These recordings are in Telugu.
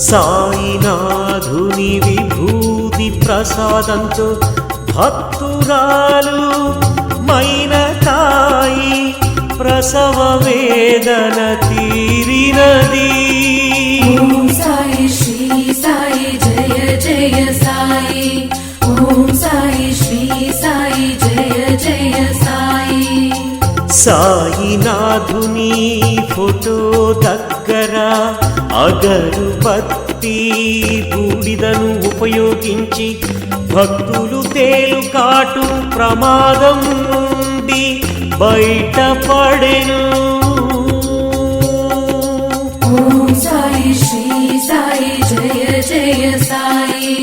సాయినాథుని విభూతి ప్రసాదంతో భక్తురాలు మైనతాయి ప్రసవ వేదన తీరినది. ఓం సాయి శ్రీ సాయి జయ జయ సాయి. ఓం సాయి శ్రీ సాయి జయ జయ సాయి. సాయినాథుని ఫోటో దగ్గర అగరుబత్తి బూడిదను ఉపయోగించి భక్తులు తేలుకాటు ప్రమాదం నుండి బయటపడెను. ఓం సాయి శ్రీ సాయి జయ జయ సాయి.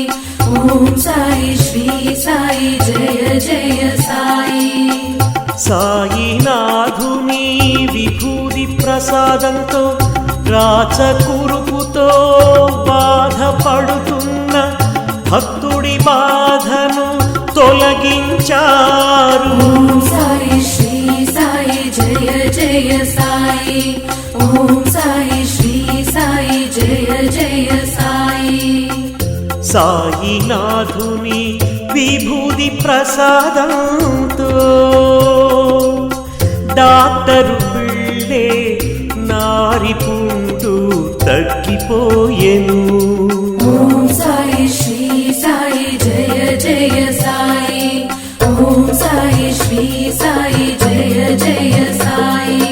ఓం సాయి శ్రీ సాయి జయ జయ సాయి. సాయినాథుని విభూతి ప్రసాదంతో రాచకురుపుతో బాధపడుతున్న భక్తుడి బాధను తొలగించారు. ఓం సాయి శ్రీ సాయి జయ జయ సాయి. ఓం సాయి శ్రీ సాయి జయ జయ సాయి. సాయినాథుని విభూతి ప్రసాదంతో డాక్టరు పిళ్ళే నారిపుండు తగ్గిపోయెను. ఓం సాయి శ్రీ సాయి జయ జయ సాయి. ఓం సాయి శ్రీ సాయి జయ జయ సాయి.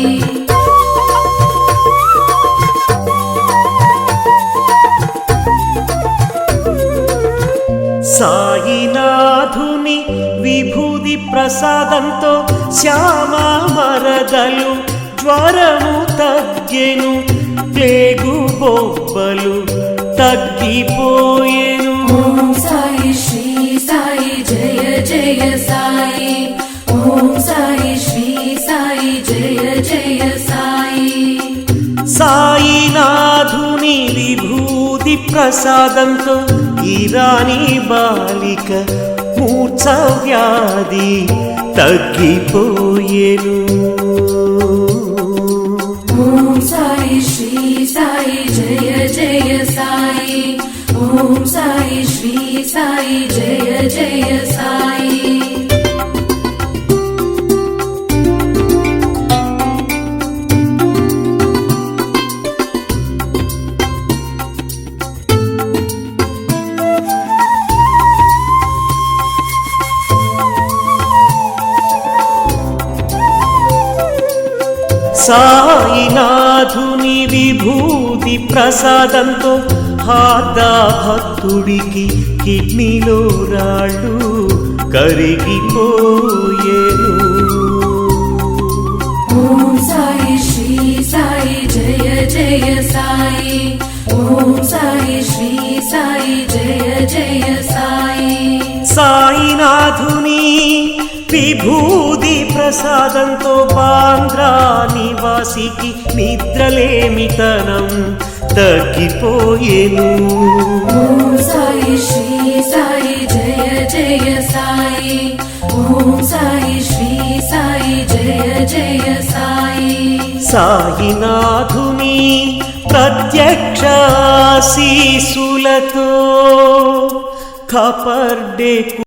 సాయినాథుని విభూతి ప్రసాదంతో శ్యామ మరదలు జ్వరము తగ్గెను, ప్లేగు బొబ్బలు తగ్గిపోయెను. ఓం సాయి శ్రీ సాయి జయ జయ సాయి. ఓం సాయి శ్రీ సాయి జయ జయ సాయి. సాయినాథుని విభూతి ప్రసాదంతో ఇరానీ బాలిక మూర్ఛ వ్యాధి తగ్గిపోయెను. ఓం సాయి శ్రీ సాయి జయ జయ సాయి. ఓం సాయి శ్రీ సాయి జయ జయ సాయి. సాయినాథుని విభూతి ప్రసాదంతో హార్ద భక్తుడికి కిడ్నీలో రాళ్ళు కరిగిపోయేను. ఓం సాయి శ్రీ సాయి జయ జయ సాయి. ఓం సాయి శ్రీ సాయి జయ జయ సాయి. సాయినాథుని విభూతి ప్రసాదంతో బాంద్రా నివాసికి నిద్రలేమితనం తగ్గిపోయెను. ఓం సాయి శ్రీ సాయి జయ జయ సాయి. ఓం సాయి శ్రీ సాయి జయ జయ సాయి. సాయినాథుని ప్రత్యక్ష ఆశీస్సులతో ఖపర్డే